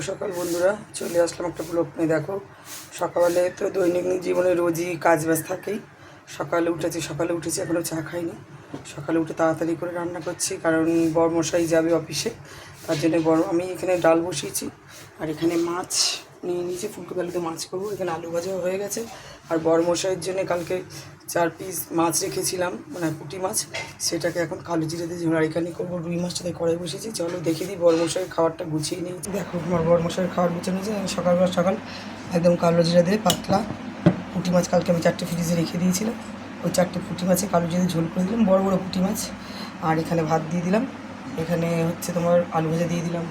সকাল বন্ধুরা, চলে আসলাম একটা ব্লগ নিয়ে। দেখো, সকালে তো দৈনিক জীবনে রোজই কাজ বাজ থাকেই। সকালে উঠেছি, এখনও চা খাইনি। সকালে উঠে তাড়াতাড়ি করে রান্না করছি, কারণ বড়মশাই যাবে অফিসে। তার জন্য আমি এখানে ডাল বসিয়েছি, আর এখানে মাছ নিয়ে নিয়েছি। ফুলকপি আলুতে মাছ করবো। এখানে আলু ভাজাও হয়ে গেছে। আর বড়মশাইয়ের জন্য কালকে 4 পিস মাছ রেখেছিলাম, মানে পুঁটি মাছ, সেটাকে এখন কালো জিরে দিয়ে ঝোল। আর এখানে করবো রুই মাছটাতে কড়াই বসেছি। চলো দেখে দিই বড়মশাইয়ের খাবারটা গুছিয়ে নিয়েছি। দেখো, আমার বড়মশাইয়ের খাবার গুছিয়ে নিয়েছি। সকাল একদম কালো জিরা দিয়ে পাতলা পুঁটি মাছ কালকে আমি 4টে ফ্রিজে রেখে দিয়েছিলাম। ওই 4টে পুঁটি মাছে কালো জিরে ঝোল করে দিলাম, বড় বড় পুঁটি মাছ। আর এখানে ভাত দিয়ে দিলাম, এখানে হচ্ছে তোমার আলু ভাজা দিয়ে দিলাম।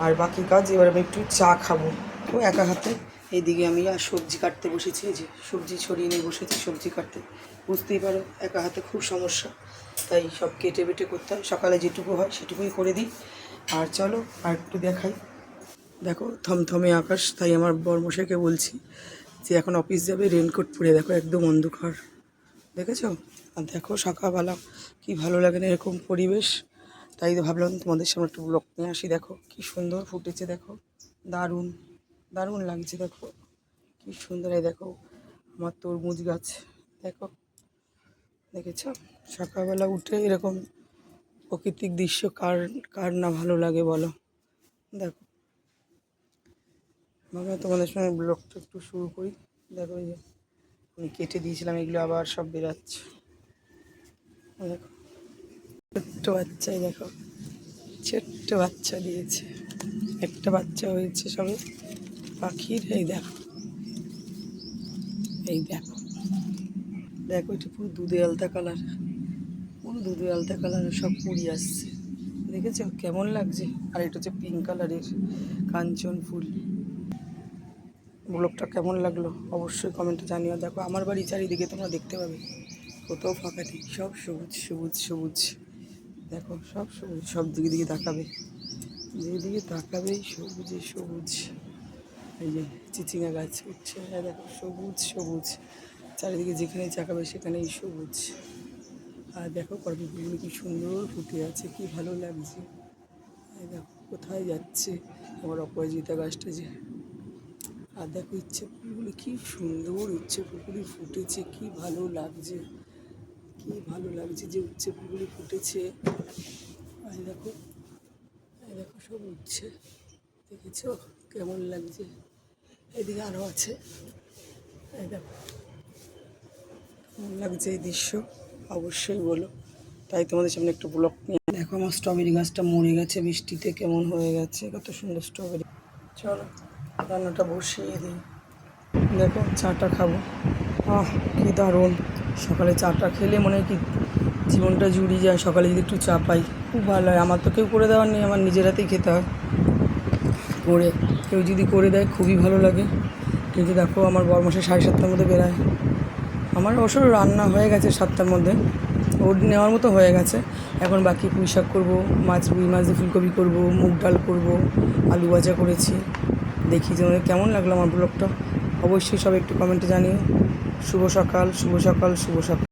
আর বাকি কাজ এবার আমি একটু চা খাবো, তো একা হাতে। এইদিকে আমি আর সবজি কাটতে বসেছি, যে সবজি ছড়িয়ে নিয়ে বসেছি সবজি কাটতে। বুঝতেই পারো একা হাতে খুব সমস্যা, তাই সব কেটে বেটে করতে হয়। সকালে যেটুকু হয় সেটুকুই করে দিই। আর চলো আর একটু দেখাই। দেখো থমথমে আকাশ, তাই আমার বড়মশাইকে বলছি যে এখন অফিস যাবে, রেনকোট পরে। দেখো একদম অন্ধকার, দেখেছো? আর দেখো সকালবেলা কি ভালো লাগে না এরকম পরিবেশ। তাই তো ভাবলাম তোমাদের সামনে একটু ব্লগ নিয়ে আসি। দেখো কি সুন্দর ফুটেছে, দেখো দারুণ দারুণ লাগছে। দেখো কি সুন্দর। এই দেখো আমার তরমুজ গাছ, দেখো দেখেছো? সকালবেলা উঠে এরকম প্রাকৃতিক দৃশ্য কার কার না ভালো লাগে বলো। দেখো, ভাবলাম তোমাদের সঙ্গে ব্লগটা একটু শুরু করি। দেখো এই যে আমি কেটে দিয়েছিলাম, এগুলো আবার সব বেরাচ্ছে। দেখো ছোট্ট বাচ্চাই, দেখো ছোট্ট বাচ্চা দিয়েছে, একটা বাচ্চা হয়েছে সবে পাখির। এই দেখো, এই দেখো দেখো, এটা পুরো দুধে আলতা কালার, পুরো দুধে আলতা কালারের সব কুড়ি আসছে, দেখেছো কেমন লাগছে? আর এটা হচ্ছে পিঙ্ক কালারের কাঞ্চন ফুল। ব্লগটা কেমন লাগলো অবশ্যই কমেন্টে জানিও। দেখো আমার বাড়ি চারিদিকে তোমরা দেখতে পাবে কোথাও ফাঁকা নেই, সব সবুজ সবুজ সবুজ। দেখো সব সবুজ, সব দিকে দিকে তাকাবে, যেদিকে তাকাবেই সবুজে সবুজ। এই যে চিচিঙা গাছ উঠছে, দেখো সবুজ সবুজ চারিদিকে, যেখানে তাকাবে সেখানেই সবুজ। আর দেখো করবি ফুলগুলো কি সুন্দর ফুটে আছে, কি ভালো লাগছে। এই দেখো কোথায় যাচ্ছে আমার অপরাজিতা গাছটা যে। আর দেখো ইচ্ছে ফুলগুলি কি সুন্দর, ইচ্ছে ফুলগুলি ফুটেছে, কি ভালো লাগছে, কি ভালো লাগছে যে উচ্ছে ফুলগুলি ফুটেছে। আর দেখো, এই দেখো সব উচ্ছে, দেখেছো কেমন লাগছে? এদিকে আরও আছে, এই দেখো কেমন লাগছে এই দৃশ্য অবশ্যই বলো। তাই তোমাদের সামনে একটু ব্লগ নিয়ে। দেখো আমার স্ট্রবেরি গাছটা মরে গেছে বৃষ্টিতে, কেমন হয়ে গেছে, কত সুন্দর স্ট্রবেরি। চলো রান্নাটা বসিয়ে দিই। দেখো চাটা খাবো, কি দারুণ। সকালে চাটা খেলে মনে হয় কি জীবনটা জুড়িয়ে যায়। সকালে যদি একটু চা পাই খুব ভালো হয়। আমার তো কেউ করে দেওয়ার নেই, আমার নিজের হাতেই খেতে হয় করে। কেউ যদি করে দেয় খুবই ভালো লাগে। কিন্তু দেখো আমার বড়মশাই 7:30টার মধ্যে বেরায়। আমার অবশ্য রান্না হয়ে গেছে 7টার মধ্যে, ওর নেওয়ার মতো হয়ে গেছে। এখন বাকি পুঁই শাক করবো, রুই মাছ দিয়ে ফুলকপি করবো, মুগ ডাল করবো, আলু ভাজা করেছি। দেখি যে কেমন লাগলো আমার ব্লগটা, অবশ্যই সবাই একটু কমেন্টে জানিও। শুভ সকাল, শুভ সকাল, শুভ সকাল।